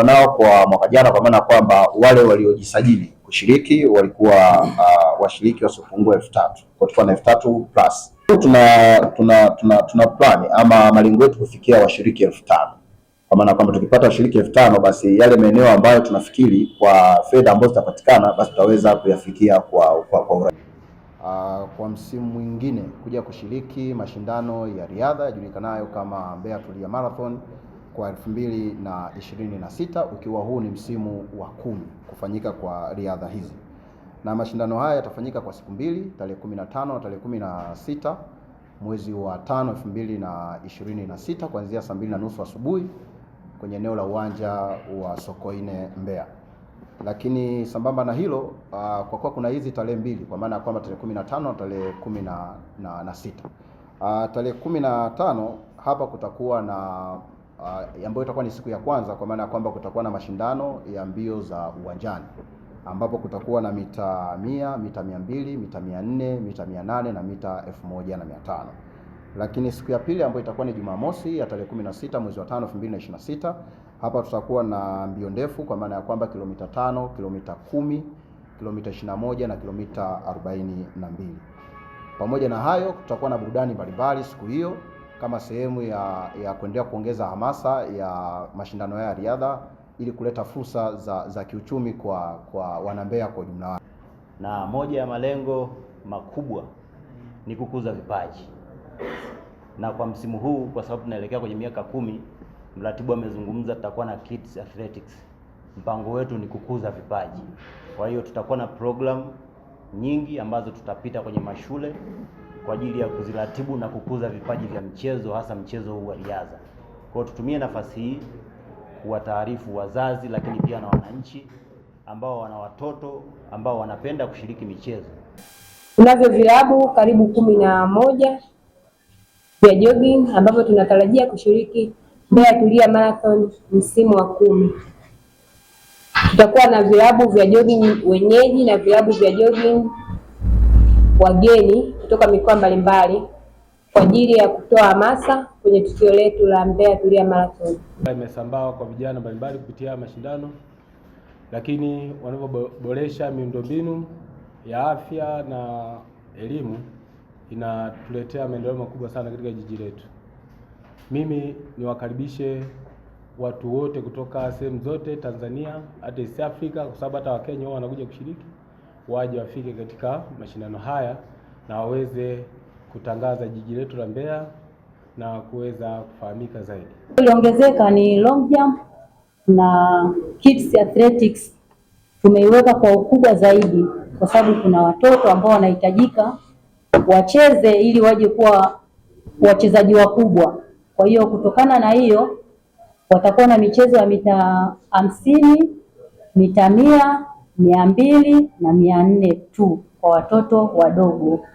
nao kwa mwaka jana, kwa maana kwamba wale waliojisajili kushiriki walikuwa washiriki wasiopungua 3000. Kwa tulikuwa na 3000 plus. Tuna plan ama malengo yetu kufikia washiriki 5000. Kwa maana kwamba tukipata washiriki 5000 basi yale maeneo ambayo tunafikiri kwa fedha ambazo zitapatikana basi tutaweza kuyafikia kwa urahisi. Kwa msimu mwingine kuja kushiriki mashindano ya riadha yajulikanayo kama Mbeya Tulia Marathon kwa 2026, ukiwa huu ni msimu wa 10 kufanyika kwa riadha hizi. Na mashindano haya yatafanyika kwa siku mbili, tarehe 15 na tarehe 16 mwezi wa 5 2026 kuanzia saa 2:30 asubuhi kwenye eneo la uwanja wa Sokoine Mbeya. Lakini sambamba na hilo, kwa kuwa kuna hizi tarehe mbili, kwa maana ya kwamba tarehe 15 na tarehe 16. Tarehe 15 hapa kutakuwa na ambayo itakuwa ni siku ya kwanza, kwa maana ya kwamba kutakuwa na mashindano ya mbio za uwanjani ambapo kutakuwa na mita 100, mita 200, mita 400, mita 800 na mita 1500. Lakini siku ya pili ambayo itakuwa ni Jumamosi ya tarehe 16 mwezi wa 5 2026, hapa tutakuwa na mbio ndefu, kwa maana ya kwamba kilomita 5, kilomita 10, kilomita 21 na kilomita 42. Pamoja na hayo, tutakuwa na burudani mbalimbali siku hiyo kama sehemu ya kuendelea kuongeza hamasa ya mashindano ya riadha ili kuleta fursa za kiuchumi kwa wanambeya kwa ujumla wake. Na moja ya malengo makubwa ni kukuza vipaji. Na kwa msimu huu, kwa sababu tunaelekea kwenye miaka 10, mratibu amezungumza tutakuwa na Kids Athletics. Mpango wetu ni kukuza vipaji. Kwa hiyo tutakuwa na program nyingi ambazo tutapita kwenye mashule kwa ajili ya kuziratibu na kukuza vipaji vya mchezo, hasa mchezo huu wa riadha. Kwa hiyo tutumie nafasi hii kuwataarifu wazazi, lakini pia na wananchi ambao wana watoto ambao wanapenda kushiriki michezo. Tunavyo vilabu karibu 11 vya jogging ambavyo tunatarajia kushiriki Mbeya Tulia Marathon msimu wa 10. Tutakuwa na vilabu vya jogging wenyeji na vilabu vya jogging wageni kutoka mikoa mbalimbali kwa ajili ya kutoa hamasa kwenye tukio letu la Mbeya Tulia Marathon. Imesambaa kwa vijana mbalimbali kupitia mashindano, lakini wanavyoboresha miundombinu ya afya na elimu inatuletea maendeleo makubwa sana katika jiji letu. Mimi niwakaribishe watu wote kutoka sehemu zote Tanzania, hata East Africa, kwa sababu hata Wakenya wao wanakuja kushiriki, waje wafike katika mashindano haya na waweze kutangaza jiji letu la Mbeya na kuweza kufahamika zaidi. Iliongezeka ni long jump na Kids Athletics tumeiweka kwa ukubwa zaidi, kwa sababu kuna watoto ambao wanahitajika wacheze ili waje kuwa wachezaji wakubwa. Kwa hiyo kutokana na hiyo watakuwa na michezo ya mita 50, mita 100, 200 na 400 tu kwa watoto wadogo.